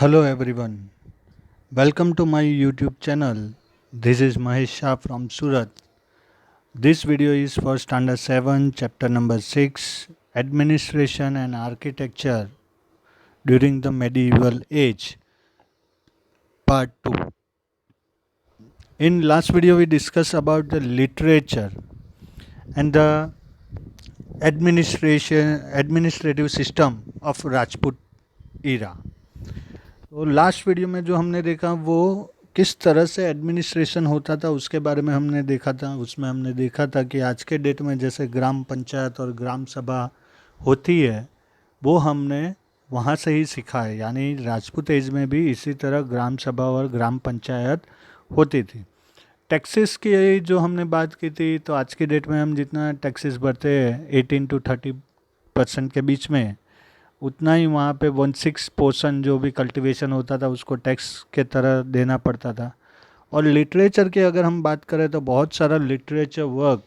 Hello everyone, welcome to my YouTube channel. This is Mahesh Shah from Surat. This video is for Standard 7, Chapter number 6, Administration and Architecture during the Medieval Age, Part 2. In last video we discussed about the literature and the administrative system of Rajput era. तो last video में जो हमने देखा वो किस तरह से administration होता था उसके बारे में हमने देखा था। उसमें हमने देखा था कि आज के डेट में जैसे ग्राम पंचायत और ग्राम सभा होती है वो हमने वहाँ से ही सीखा है, यानी राजपूत एज में भी इसी तरह ग्राम सभा और ग्राम पंचायत होती थी। टैक्सेस की जो हमने बात की थी, तो आज की डेट में हम जितना टैक्सेस भरते हैं 18 to 30% के बीच में, उतना ही वहाँ पे 1/6 जो भी कल्टीवेशन होता था उसको टैक्स के तरह देना पड़ता था। और लिटरेचर की अगर हम बात करें तो बहुत सारा लिटरेचर वर्क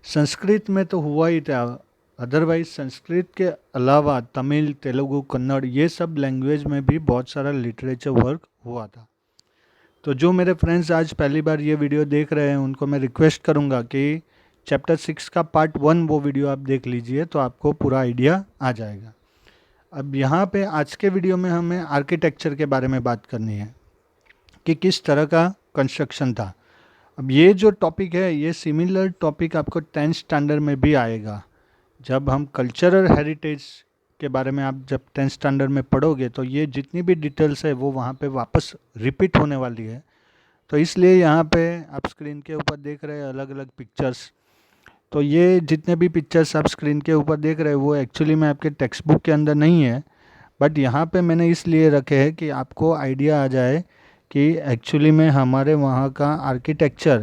संस्कृत में तो हुआ ही था, अदरवाइज संस्कृत के अलावा तमिल, तेलुगु, कन्नड़ ये सब लैंग्वेज में भी बहुत सारा लिटरेचर वर्क हुआ था। तो जो मेरे फ्रेंड्स आज पहली बार ये वीडियो देख रहे हैं उनको मैं रिक्वेस्ट करूँगा कि चैप्टर 6 का पार्ट 1 वो वीडियो आप देख लीजिए, तो आपको पूरा आइडिया आ जाएगा। अब यहाँ पे आज के वीडियो में हमें आर्किटेक्चर के बारे में बात करनी है कि किस तरह का कंस्ट्रक्शन था। अब ये जो टॉपिक है ये सिमिलर टॉपिक आपको 10th स्टैंडर्ड में भी आएगा। जब हम कल्चरल हेरिटेज के बारे में आप जब 10th स्टैंडर्ड में पढ़ोगे तो ये जितनी भी डिटेल्स है वो वहाँ पे वापस रिपीट होने वाली है। तो इसलिए यहाँ पे आप स्क्रीन के ऊपर देख रहे हैं अलग अलग पिक्चर्स। तो ये जितने भी पिक्चर्स आप स्क्रीन के ऊपर देख रहे हैं वो एक्चुअली में आपके टेक्स्ट बुक के अंदर नहीं है, बट यहाँ पे मैंने इसलिए रखे हैं कि आपको आइडिया आ जाए कि एक्चुअली में हमारे वहाँ का आर्किटेक्चर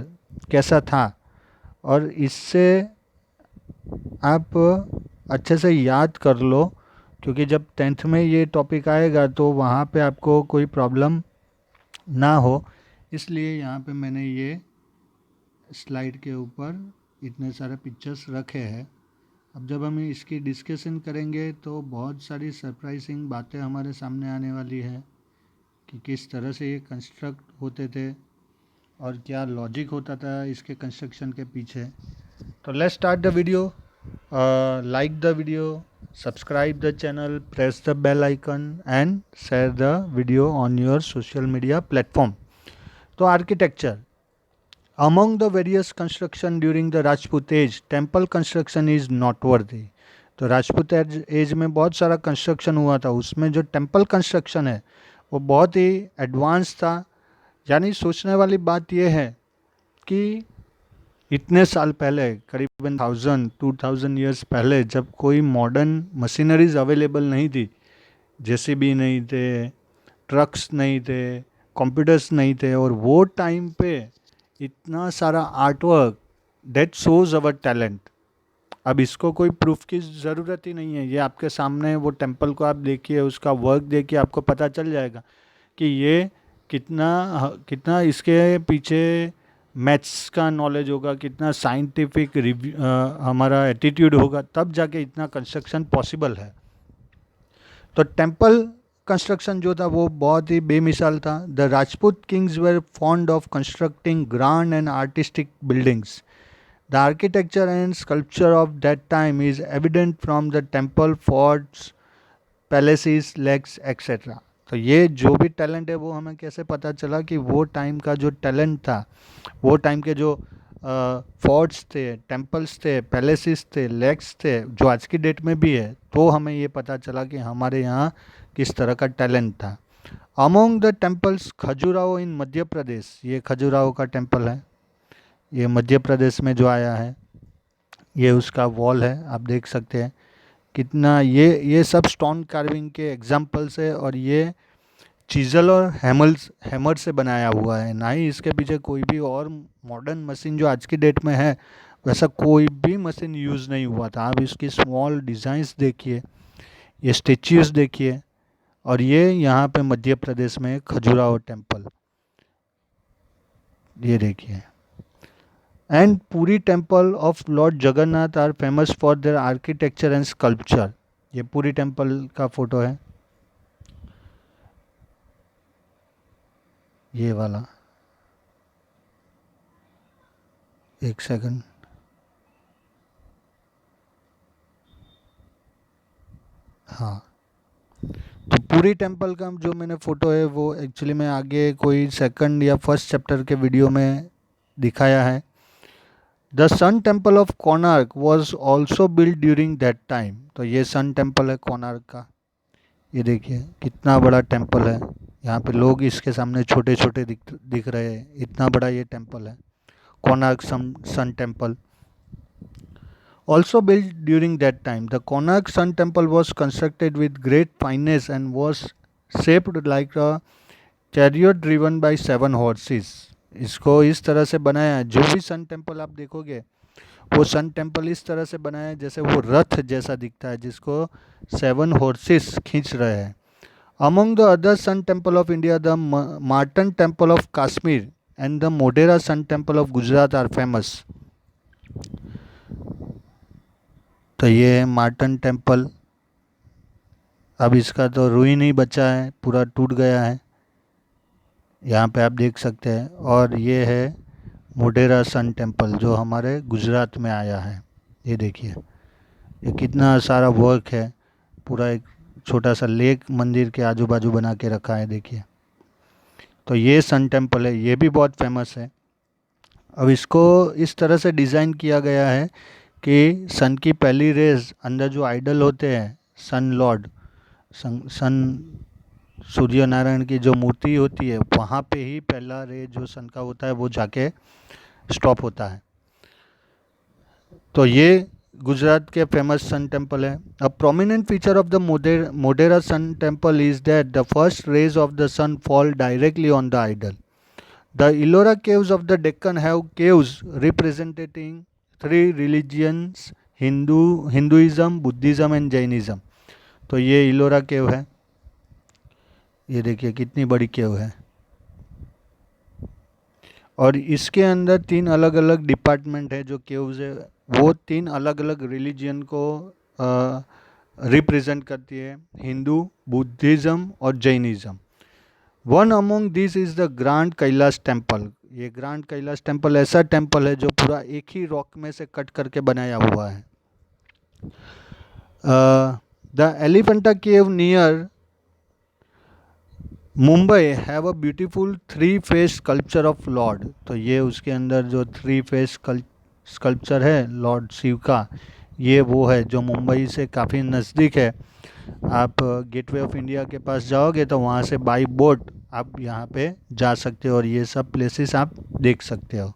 कैसा था, और इससे आप अच्छे से याद कर लो, क्योंकि जब 10th में ये टॉपिक आएगा तो वहाँ पे आपको कोई प्रॉब्लम ना हो। इसलिए यहाँ पे मैंने ये स्लाइड के ऊपर इतने सारे पिक्चर्स रखे हैं। अब जब हम इसकी डिस्कशन करेंगे तो बहुत सारी सरप्राइजिंग बातें हमारे सामने आने वाली है कि किस तरह से ये कंस्ट्रक्ट होते थे और क्या लॉजिक होता था इसके कंस्ट्रक्शन के पीछे। तो let's start the video. Like the video, subscribe the channel, press the bell icon and share the video on your social media platform. तो architecture Among the various construction during the Rajput age, temple construction is noteworthy. तो Rajput as में बहुत सारा construction हुआ था, उसमें जो temple construction है वो बहुत ही एडवांस था। यानी सोचने वाली बात यह है कि इतने साल पहले, करीबन 1000-2000 ईयर्स पहले, जब कोई मॉडर्न मशीनरीज अवेलेबल नहीं थी, जेसीबी नहीं थे, ट्रक्स नहीं थे, कंप्यूटर्स नहीं थे, और वो टाइम पे इतना सारा artwork that shows our talent. अब इसको कोई प्रूफ की ज़रूरत ही नहीं है, ये आपके सामने वो टेम्पल को आप देखिए, उसका वर्क देखिए, आपको पता चल जाएगा कि ये कितना कितना इसके पीछे मैथ्स का नॉलेज होगा, कितना साइंटिफिक हमारा एटीट्यूड होगा, तब जाके इतना कंस्ट्रक्शन पॉसिबल है। तो टेम्पल कंस्ट्रक्शन जो था वो बहुत ही बेमिसाल था। The Rajput kings were fond of constructing grand and artistic buildings. The architecture and sculpture of that time is evident from the temple, forts, palaces, lakes etcetera. तो ये जो भी टैलेंट है वो हमें कैसे पता चला कि वो टाइम का जो टैलेंट था, वो टाइम के जो फोर्ट्स थे, टेम्पल्स थे, पैलेसेस थे, लेक्स थे, जो आज की डेट में भी है, तो हमें ये पता चला कि हमारे यहाँ किस तरह का टैलेंट था। अमोंग द टेम्पल्स खजुराहो इन मध्य प्रदेश, ये खजुराहो का टेम्पल है, ये मध्य प्रदेश में जो आया है, ये उसका वॉल है, आप देख सकते हैं कितना ये सब स्टोन कार्विंग के एग्जाम्पल्स है, और ये चीजल और हैमर से बनाया हुआ है, ना ही इसके पीछे कोई भी और मॉडर्न मशीन जो आज की डेट में है वैसा कोई भी मशीन यूज़ नहीं हुआ था। आप इसकी स्मॉल डिज़ाइंस देखिए, ये स्टेच्यूज़ देखिए, और ये यहाँ पे मध्य प्रदेश में खजुराहो टेम्पल, ये देखिए। And Puri temple of lord Jagannath are famous for their architecture and sculpture. ये पूरी टेम्पल का फोटो है। ये वाला, एक सेकंड। हाँ, तो पूरी टेंपल का जो मैंने फ़ोटो है वो एक्चुअली मैं आगे कोई सेकंड या फर्स्ट चैप्टर के वीडियो में दिखाया है। The sun temple of Konark was also build during that time. तो ये सन टेम्पल है कोणार्क का। ये देखिए कितना बड़ा टेम्पल है। यहाँ पे लोग इसके सामने छोटे छोटे दिख रहे हैं, इतना बड़ा ये टेम्पल है Konark sun temple. Also built during that time, the Konark Sun Temple was constructed with great fineness and was shaped like a chariot driven by 7 horses। इसको इस तरह से बनाया है, जो भी सन टेम्पल आप देखोगे वो सन टेम्पल इस तरह से बनाया है जैसे वो रथ जैसा दिखता है, जिसको 7 horses खींच रहे हैं। Among the other sun temple of India, the Martan Temple of Kashmir and the Modhera Sun Temple of Gujarat are famous। तो ये है मार्टन टेम्पल। अब इसका तो रुइन ही बचा है, पूरा टूट गया है, यहाँ पे आप देख सकते हैं। और ये है मोढेरा सन टेम्पल जो हमारे गुजरात में आया है। ये देखिए ये कितना सारा वर्क है, पूरा एक छोटा सा लेक मंदिर के आजू बाजू बना के रखा है, देखिए। तो ये सन टेम्पल है, ये भी बहुत फेमस है। अब इसको इस तरह से डिज़ाइन किया गया है कि सन की पहली रेज अंदर जो आइडल होते हैं, सन लॉर्ड, सन सूर्य नारायण की जो मूर्ति होती है, वहाँ पे ही पहला रे जो सन का होता है वो जाके स्टॉप होता है। तो ये गुजरात के फेमस सन टेम्पल है। A prominent feature of the Modhera sun temple is that the first rays of the sun fall directly on the idol. The Ellora caves of the Deccan have caves representing 3 religions, Hinduism, Buddhism and Jainism. तो ये इलोरा केव है, ये देखिए कितनी बड़ी केव है। और इसके अंदर 3 अलग अलग डिपार्टमेंट है जो केव्स है, वो 3 अलग अलग रिलीजियन को रिप्रेजेंट करती है, हिंदू, बुद्धिज़्म और Jainism. One among this is the grand Kailash temple. ये ग्रैंड कैलाश टेम्पल ऐसा टेम्पल है जो पूरा एक ही रॉक में से कट करके बनाया हुआ है। The Elephanta cave near Mumbai have a beautiful 3 face sculpture of Lord. तो ये उसके अंदर जो 3 फेस स्कल्पचर है लॉर्ड शिव का, ये वो है जो मुंबई से काफ़ी नज़दीक है। आप गेटवे ऑफ इंडिया के पास जाओगे तो वहाँ से बाई बोट आप यहाँ पे जा सकते हो और ये सब प्लेसेस आप देख सकते हो।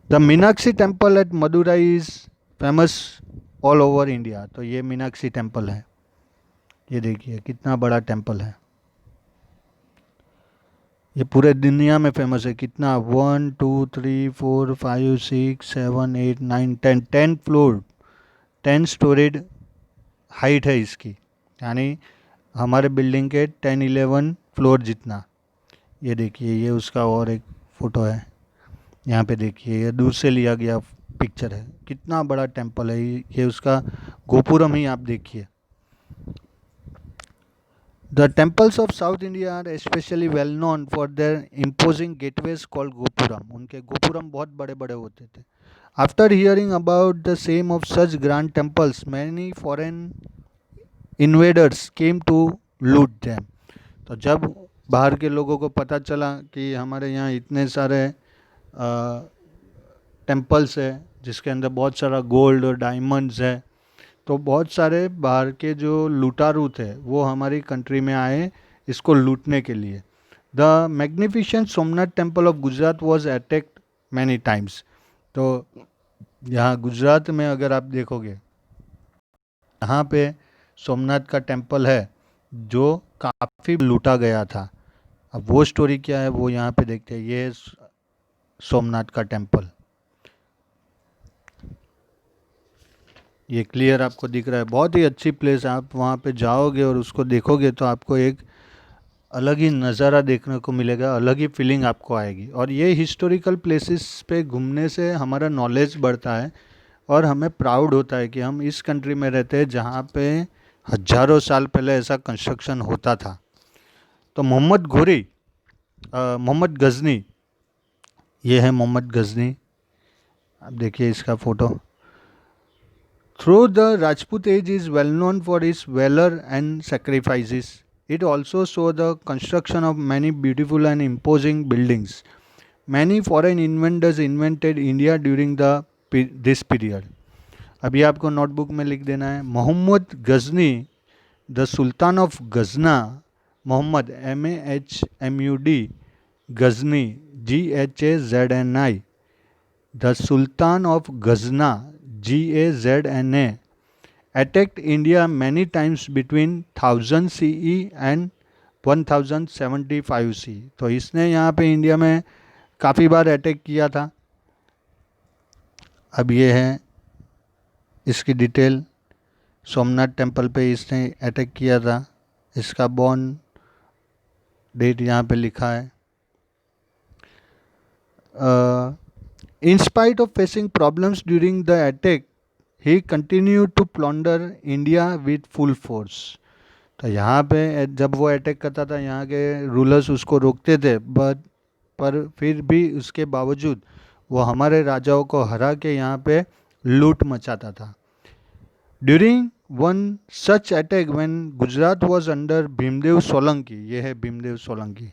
The Meenakshi temple at Madurai is famous all over India. तो ये मीनाक्षी टेम्पल है, ये देखिए कितना बड़ा टेम्पल है, ये पूरे दुनिया में फेमस है। कितना 1 2 3 4 5 6 7 8 9 10 10 फ्लोर 10 स्टोरीड हाइट है इसकी, यानी हमारे बिल्डिंग के 10-11 फ्लोर जितना। ये देखिए ये उसका और एक फ़ोटो है, यहाँ पे देखिए ये दूर से लिया गया पिक्चर है, कितना बड़ा टेम्पल है। ये उसका गोपुरम ही आप देखिए। The temples of South India are especially well known for their imposing gateways called Gopuram। उनके गोपुरम बहुत बड़े बड़े होते थे। After hearing about the same of such grand temples, many foreign invaders came to loot them। तो जब बाहर के लोगों को पता चला कि हमारे यहाँ इतने सारे टेम्पल्स है जिसके अंदर बहुत सारा गोल्ड और डायमंड्स है, तो बहुत सारे बाहर के जो लूटारू थे वो हमारी कंट्री में आए इसको लूटने के लिए। The magnificent Somnath temple of Gujarat was attacked many times. तो यहाँ गुजरात में अगर आप देखोगे, यहाँ पे सोमनाथ का टेम्पल है जो काफ़ी लूटा गया था। अब वो स्टोरी क्या है वो यहाँ पे देखते हैं। ये सोमनाथ का टेम्पल, ये क्लियर आपको दिख रहा है, बहुत ही अच्छी प्लेस है। आप वहाँ पे जाओगे और उसको देखोगे तो आपको एक अलग ही नज़ारा देखने को मिलेगा, अलग ही फीलिंग आपको आएगी। और ये हिस्टोरिकल प्लेसेस पे घूमने से हमारा नॉलेज बढ़ता है और हमें प्राउड होता है कि हम इस कंट्री में रहते हैं जहाँ पे हज़ारों साल पहले ऐसा कंस्ट्रक्शन होता था। तो मोहम्मद घोरी मोहम्मद गजनी, ये है मोहम्मद गजनी, आप देखिए इसका photo. Though the Rajput age is well known for its valor and sacrifices, it also saw the construction of many beautiful and imposing buildings. Many foreign inventors invented India during this period. अभी आपको notebook में लिख देना है, Mohammad Ghazni the sultan of Ghazna, Mohammad MAHMUD Ghazni GHAZNI, the Sultan of Ghazna GAZNA attacked India many times between 1000 CE and 1075 CE. तो इसने यहाँ पे इंडिया में काफ़ी बार अटैक किया था। अब ये है इसकी डिटेल, सोमनाथ टेम्पल पे इसने अटैक किया था, इसका बॉर्न डेट यहाँ पे लिखा है। In spite of facing problems during the attack, he continued to plunder India with full force. तो यहाँ पे जब वो अटैक करता था यहाँ के रूलर्स उसको रोकते थे, बट पर फिर भी उसके बावजूद वो हमारे राजाओं को हरा के यहाँ पे लूट मचाता था। During one such attack when Gujarat was under Bhimdev Solanki, ये है भीमदेव सोलंकी,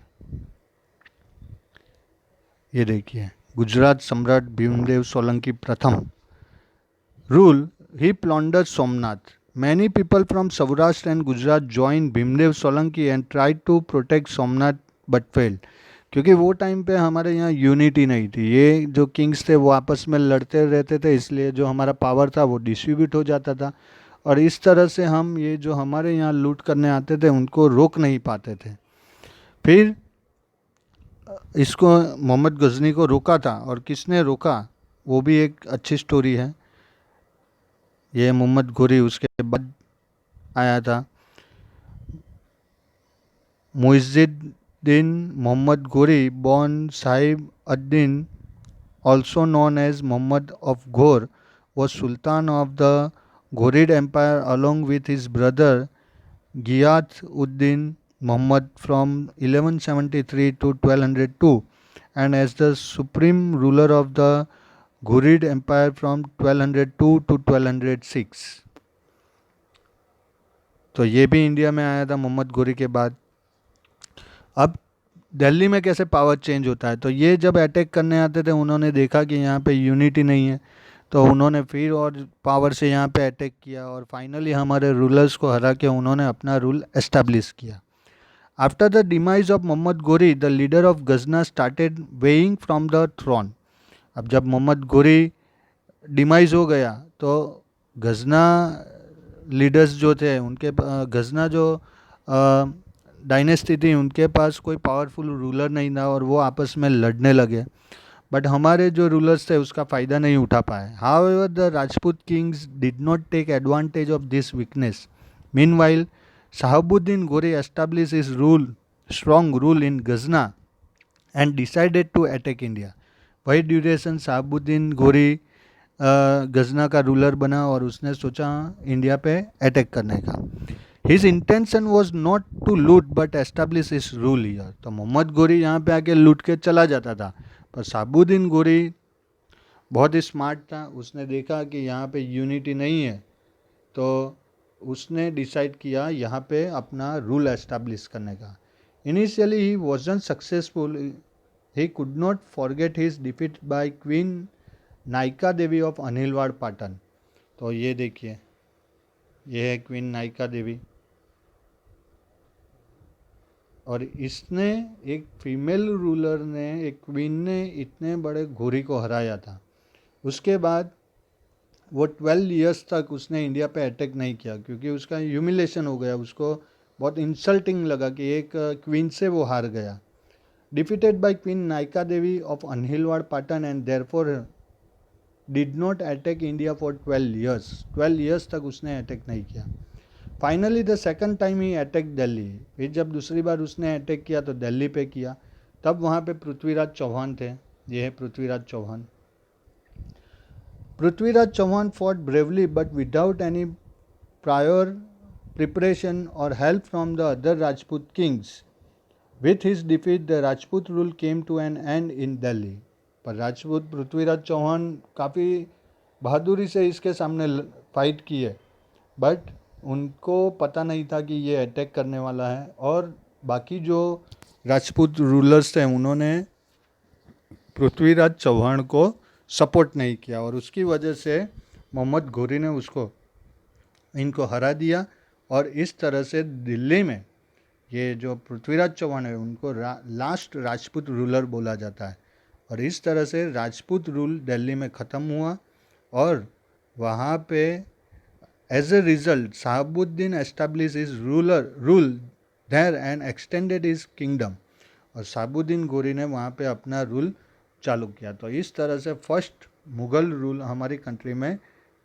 ये देखिए गुजरात सम्राट भीमदेव सोलंकी प्रथम rule, he plundered Somnath. Many people from Saurashtra and Gujarat joined Bhimdev Solanki and tried to protect Somnath but failed. क्योंकि वो टाइम पे हमारे यहाँ यूनिटी नहीं थी, ये जो किंग्स थे वो आपस में लड़ते रहते थे, इसलिए जो हमारा पावर था वो डिस्ट्रीब्यूट हो जाता था और इस तरह से हम ये जो हमारे यहाँ लूट करने आते थे उनको रोक नहीं पाते थे। फिर इसको मोहम्मद गजनी को रोका था, और किसने रोका वो भी एक अच्छी स्टोरी है। ये मोहम्मद घोरी उसके बाद आया था। Muizuddin Mohammad Ghori, born Sahib Addin, also known as Muhammad of Ghor, was Sultan of the Ghorid Empire along with his brother Ghiyath-ud-Din Muhammad from 1173 to 1202, and as the supreme ruler of the Ghurid Empire from 1202 to 1206. तो ये भी India में आया था मोहम्मद घोरी के बाद। अब दिल्ली में कैसे पावर चेंज होता है, तो ये जब अटैक करने आते थे उन्होंने देखा कि यहाँ पे यूनिटी नहीं है, तो उन्होंने फिर और पावर से यहाँ पे अटैक किया और फाइनली हमारे रूलर्स को हरा के उन्होंने अपना रूल एस्टेब्लिश किया। After the demise of Mohammad Ghori, the leader of Ghazna started weighing from the throne. अब जब मोहम्मद घोरी डिमाइज हो गया तो गजना लीडर्स जो थे उनके गजना जो डायनेस्टी थी उनके पास कोई पावरफुल रूलर नहीं था और वो आपस में लड़ने लगे, बट हमारे जो रूलर्स थे उसका फ़ायदा नहीं उठा पाए। However the Rajput kings did not take advantage of this weakness. Meanwhile Shahabuddin Ghori establish his strong rule in Ghazna and decided to attack India. वही ड्यूरेशन शहाबुद्दीन घोरी गजना का रूलर बना और उसने सोचा इंडिया पे अटैक करने का। His intention was not to loot but establish his rule here. तो मोहम्मद घोरी यहाँ पे आके लूट के चला जाता था, पर शहाबुद्दीन घोरी बहुत ही स्मार्ट था, उसने देखा कि यहाँ पे यूनिटी नहीं है तो उसने डिसाइड किया यहाँ पे अपना रूल एस्टैब्लिश करने का। Initially he wasn't successful, he could not forget his defeat by queen Naika Devi of Anilwad Patan. तो ये देखिए ये है क्वीन नायका देवी, और इसने एक फीमेल रूलर ने, एक क्वीन ने इतने बड़े घोरी को हराया था। उसके बाद वो 12 इयर्स तक उसने इंडिया पे अटैक नहीं किया क्योंकि उसका ह्यूमिलेशन हो गया, उसको बहुत इंसल्टिंग लगा कि एक क्वीन से वो हार गया। Defeated by queen Naika Devi of Anilwad Patan and therefore did not attack India for 12 years. 12 years तक उसने अटैक नहीं किया। Finally the second time he attack Delhi. फिर जब दूसरी बार उसने अटैक किया तो दिल्ली पे किया, तब वहाँ पे पृथ्वीराज चौहान थे। ये है Prithviraj Chauhan. Prithviraj Chauhan fought bravely but without any prior preparation और help from the other Rajput kings. With his defeat, the Rajput rule came to an end in Delhi. पर राजपूत पृथ्वीराज चौहान काफ़ी बहादुरी से इसके सामने फाइट किए, बट उनको पता नहीं था कि ये अटैक करने वाला है, और बाकी जो राजपूत रूलर्स थे उन्होंने पृथ्वीराज चौहान को सपोर्ट नहीं किया, और उसकी वजह से मोहम्मद घोरी ने इनको हरा दिया। और इस तरह से दिल्ली में ये जो पृथ्वीराज चौहान है उनको लास्ट राजपूत रूलर बोला जाता है। और इस तरह से राजपूत रूल दिल्ली में ख़त्म हुआ, और वहाँ पे as a result Shahabuddin establish his rule there and extended his kingdom. और शहाबुद्दीन गोरी ने वहाँ पे अपना रूल चालू किया। तो इस तरह से फर्स्ट मुग़ल रूल हमारी कंट्री में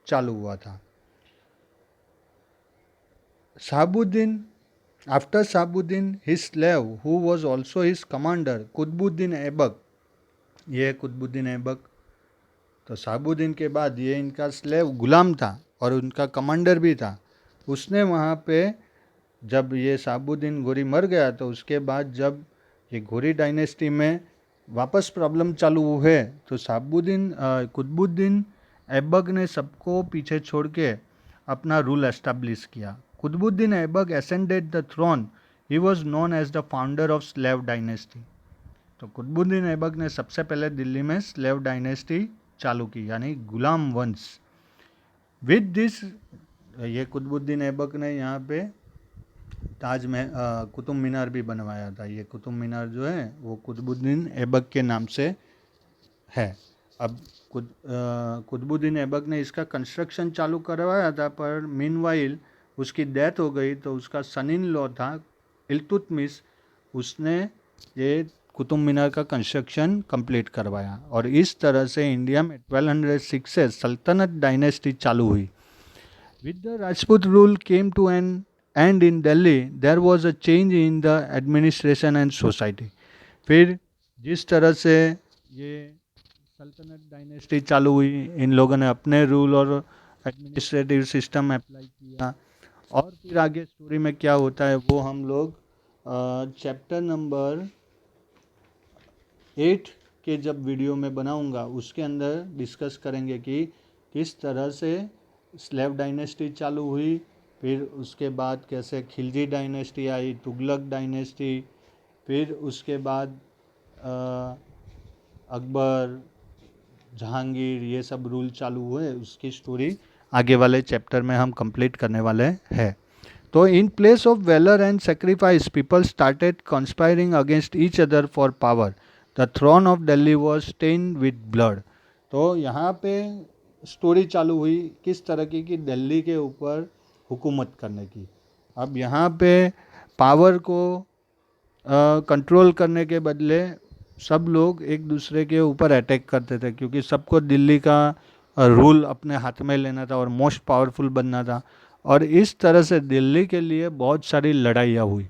चालू हुआ था। Shahabuddin, after Shahabuddin his slave who was also his commander Qutbuddin Aibak, ये कुतुबुद्दीन ऐबक, तो शहाबुद्दीन के बाद ये इनका स्लेव गुलाम था और उनका कमांडर भी था। उसने वहाँ पे जब ये शहाबुद्दीन गोरी मर गया तो उसके बाद जब ये गोरी डायनेस्टी में वापस प्रॉब्लम चालू हुए तो कुतुबुद्दीन ऐबक ने सबको पीछे छोड़ के अपना रूल एस्टेब्लिश किया। Qutubuddin Aibak ascended the throne. He was known as the founder of slave dynasty. तो कुतुबुद्दीन ऐबक ने सबसे पहले दिल्ली में स्लेव डायनेस्टी चालू की, यानी गुलाम वंश। विद दिस, ये कुतुबुद्दीन ऐबक ने यहाँ पे कुतुब मीनार भी बनवाया था। ये कुतुब मीनार जो है वो कुतुबुद्दीन ऐबक के नाम से है। अब कुतुबुद्दीन ऐबक ने इसका कंस्ट्रक्शन चालू करवाया था, पर मीनवाइल उसकी डेथ हो गई, तो उसका सन इन लॉ था इल्तुतमिश, उसने ये कुतुब मीनार का कंस्ट्रक्शन कंप्लीट करवाया। और इस तरह से इंडिया में 1206 से सल्तनत डायनेस्टी चालू हुई। With the Rajput rule came to an end in Delhi there was a change in the administration and society. फिर जिस तरह से ये सल्तनत डायनेस्टी चालू हुई, इन लोगों ने अपने रूल और एडमिनिस्ट्रेटिव सिस्टम अप्लाई किया, और फिर आगे स्टोरी में क्या होता है वो हम लोग चैप्टर नंबर 8 के जब वीडियो में बनाऊंगा उसके अंदर डिस्कस करेंगे कि किस तरह से स्लेव डायनेस्टी चालू हुई, फिर उसके बाद कैसे खिलजी डायनेस्टी आई, तुगलक डायनेस्टी, फिर उसके बाद अकबर, जहांगीर, ये सब रूल चालू हुए। उसकी स्टोरी आगे वाले चैप्टर में हम कंप्लीट करने वाले हैं। तो in place of valour and sacrifice people started conspiring against each other for power. The throne of Delhi was stained with blood. तो यहाँ पे स्टोरी चालू हुई किस तरह की दिल्ली के ऊपर हुकूमत करने की। अब यहाँ पे पावर को कंट्रोल करने के बदले सब लोग एक दूसरे के ऊपर अटैक करते थे, क्योंकि सबको दिल्ली का रूल अपने हाथ में लेना था और मोस्ट पावरफुल बनना था। और इस तरह से दिल्ली के लिए बहुत सारी लड़ाइयाँ हुई।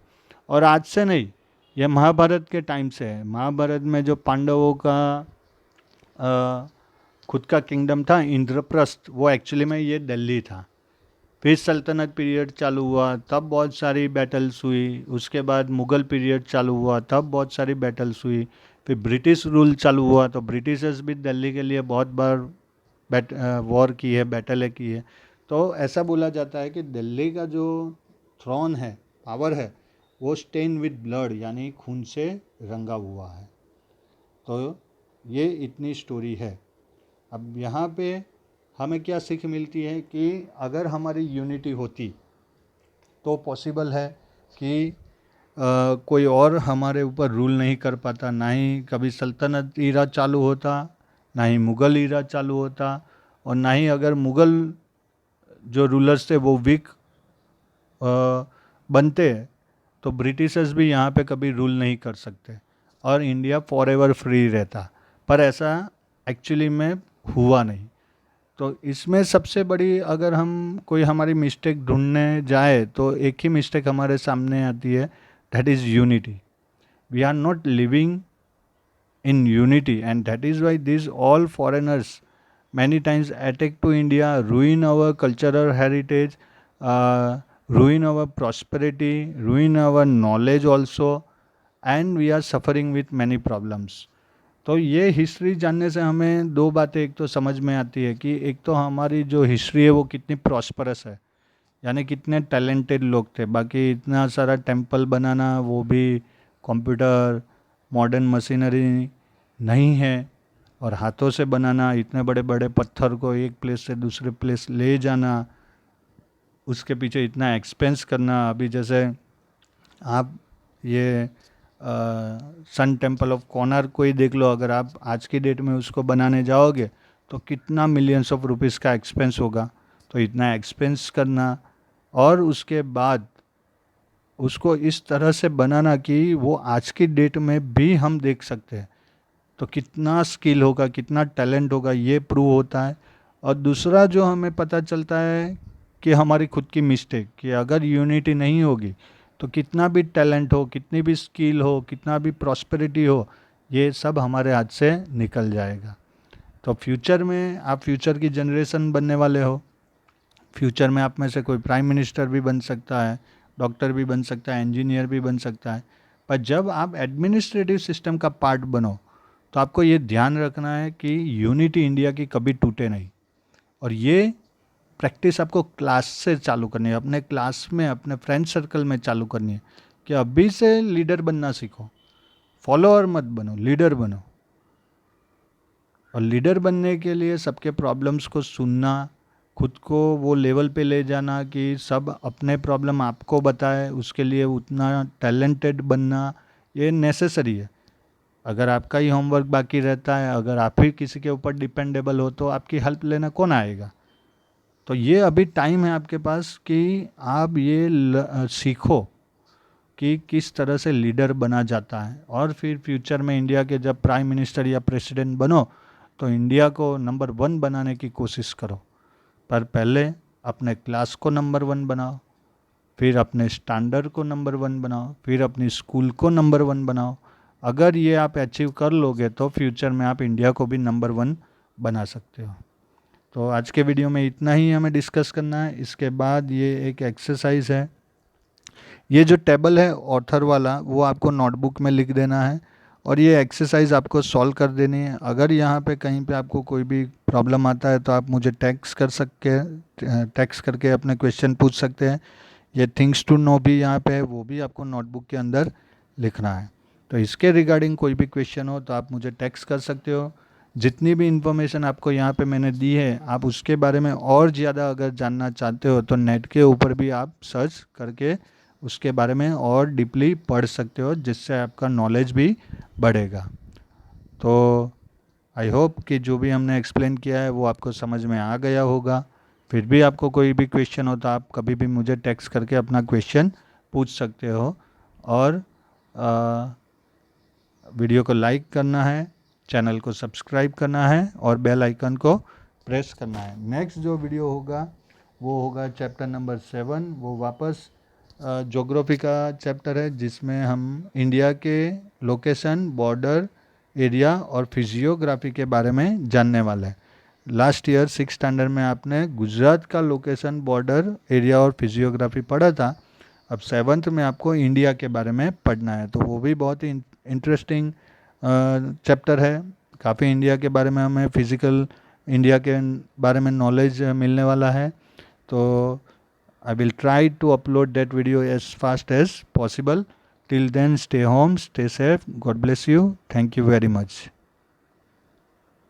और आज से नहीं, ये महाभारत के टाइम से है। महाभारत में जो पांडवों का खुद का किंगडम था इंद्रप्रस्थ, वो एक्चुअली में ये दिल्ली था। फिर सल्तनत पीरियड चालू हुआ, तब बहुत सारी बैटल्स हुई। उसके बाद मुग़ल पीरियड चालू हुआ, तब बहुत सारी बैटल्स हुई। फिर ब्रिटिश रूल चालू हुआ, तो ब्रिटिशर्स भी दिल्ली के लिए बहुत बार वॉर की है, बैटलें की है। तो ऐसा बोला जाता है कि दिल्ली का जो थ्रोन है, पावर है, वो स्टेन विद ब्लड, यानी खून से रंगा हुआ है। तो ये इतनी स्टोरी है। अब यहाँ पे हमें क्या सीख मिलती है कि अगर हमारी यूनिटी होती तो पॉसिबल है कि कोई और हमारे ऊपर रूल नहीं कर पाता, ना ही कभी सल्तनत ईरा चालू होता, ना ही मुग़ल ईरा चालू होता, और ना ही अगर मुग़ल जो रूलर्स थे वो वीक बनते तो ब्रिटिशर्स भी यहाँ पे कभी रूल नहीं कर सकते और इंडिया फॉरएवर फ्री रहता। पर ऐसा एक्चुअली में हुआ नहीं। तो इसमें सबसे बड़ी, अगर हम कोई हमारी मिस्टेक ढूंढने जाए तो एक ही मिस्टेक हमारे सामने आती है, that is unity. We are not living in unity, and that is why these all foreigners many times attack to India, ruin our cultural heritage, ruin our prosperity, ruin our knowledge also, and we are suffering with many problems. तो ये history जानने से हमें दो बातें एक तो समझ में आती है कि एक तो हमारी जो हिस्ट्री है वो कितनी प्रॉस्परस है, यानी कितने टैलेंटेड लोग थे। बाकी इतना सारा टेम्पल बनाना वो भी कंप्यूटर मॉडर्न मशीनरी नहीं है, और हाथों से बनाना, इतने बड़े बड़े पत्थर को एक प्लेस से दूसरे प्लेस ले जाना, उसके पीछे इतना एक्सपेंस करना। अभी जैसे आप ये सन टेम्पल ऑफ कोणार्क को ही देख लो, अगर आप आज की डेट में उसको बनाने जाओगे तो कितना मिलियंस ऑफ रुपीज़ का एक्सपेंस होगा। तो इतना एक्सपेंस करना और उसके बाद उसको इस तरह से बनाना कि वो आज की डेट में भी हम देख सकते हैं, तो कितना स्किल होगा, कितना टैलेंट होगा, ये प्रूव होता है। और दूसरा जो हमें पता चलता है कि हमारी खुद की मिस्टेक, कि अगर यूनिटी नहीं होगी तो कितना भी टैलेंट हो, कितनी भी स्किल हो, कितना भी प्रॉस्पेरिटी हो, ये सब हमारे हाथ से निकल जाएगा। तो फ्यूचर में आप फ्यूचर की जनरेशन बनने वाले हो। फ्यूचर में आप में से कोई प्राइम मिनिस्टर भी बन सकता है, डॉक्टर भी बन सकता है, इंजीनियर भी बन सकता है। पर जब आप एडमिनिस्ट्रेटिव सिस्टम का पार्ट बनो तो आपको ये ध्यान रखना है कि यूनिटी इंडिया की कभी टूटे नहीं। और ये प्रैक्टिस आपको क्लास से चालू करनी है, अपने क्लास में, अपने फ्रेंड सर्कल में चालू करनी है कि अभी से लीडर बनना सीखो। फॉलोअर मत बनो, लीडर बनो। और लीडर बनने के लिए सबके प्रॉब्लम्स को सुनना, खुद को वो लेवल पे ले जाना कि सब अपने प्रॉब्लम आपको बताए, उसके लिए उतना टैलेंटेड बनना, ये नेसेसरी है। अगर आपका ही होमवर्क बाकी रहता है, अगर आप ही किसी के ऊपर डिपेंडेबल हो, तो आपकी हेल्प लेना कौन आएगा। तो ये अभी टाइम है आपके पास कि आप ये सीखो कि किस तरह से लीडर बना जाता है। और फिर फ्यूचर में इंडिया के जब प्राइम मिनिस्टर या प्रेसिडेंट बनो तो इंडिया को नंबर 1 बनाने की कोशिश करो। पर पहले अपने क्लास को नंबर 1 बनाओ, फिर अपने स्टैंडर्ड को नंबर 1 बनाओ, फिर अपनी स्कूल को नंबर 1 बनाओ। अगर ये आप अचीव कर लोगे तो फ्यूचर में आप इंडिया को भी नंबर 1 बना सकते हो। तो आज के वीडियो में इतना ही हमें डिस्कस करना है। इसके बाद ये एक एक्सरसाइज है, ये जो टेबल है ऑथर वाला वो आपको नोटबुक में लिख देना है और ये एक्सरसाइज आपको सॉल्व कर देनी है। अगर यहाँ पे कहीं पे आपको कोई भी प्रॉब्लम आता है तो आप मुझे टेक्स्ट करके अपने क्वेश्चन पूछ सकते हैं। ये थिंग्स टू नो भी यहाँ पे है, वो भी आपको नोटबुक के अंदर लिखना है। तो इसके रिगार्डिंग कोई भी क्वेश्चन हो तो आप मुझे टेक्स्ट कर सकते हो। जितनी भी इन्फॉर्मेशन आपको यहाँ पे मैंने दी है, आप उसके बारे में और ज़्यादा अगर जानना चाहते हो तो नेट के ऊपर भी आप सर्च करके उसके बारे में और डीपली पढ़ सकते हो, जिससे आपका नॉलेज भी बढ़ेगा। तो आई होप कि जो भी हमने एक्सप्लेन किया है वो आपको समझ में आ गया होगा। फिर भी आपको कोई भी क्वेश्चन हो तो आप कभी भी मुझे टेक्स्ट करके अपना क्वेश्चन पूछ सकते हो। और वीडियो को लाइक करना है, चैनल को सब्सक्राइब करना है और बेल आइकन को प्रेस करना है। नेक्स्ट जो वीडियो होगा वो होगा चैप्टर नंबर 7। वो वापस ज्योग्राफी का चैप्टर है, जिसमें हम इंडिया के लोकेशन, बॉर्डर एरिया और फिजियोग्राफी के बारे में जानने वाले हैं। लास्ट ईयर 6 स्टैंडर्ड में आपने गुजरात का लोकेशन, बॉर्डर एरिया और फिजियोग्राफी पढ़ा था। अब 7th में आपको इंडिया के बारे में पढ़ना है, तो वो भी बहुत ही इंटरेस्टिंग चैप्टर है। काफ़ी इंडिया के बारे में हमें फिजिकल इंडिया के बारे में नॉलेज मिलने वाला है। तो I will try to upload that video as fast as possible. Till then, stay home, stay safe. God bless you. Thank you very much.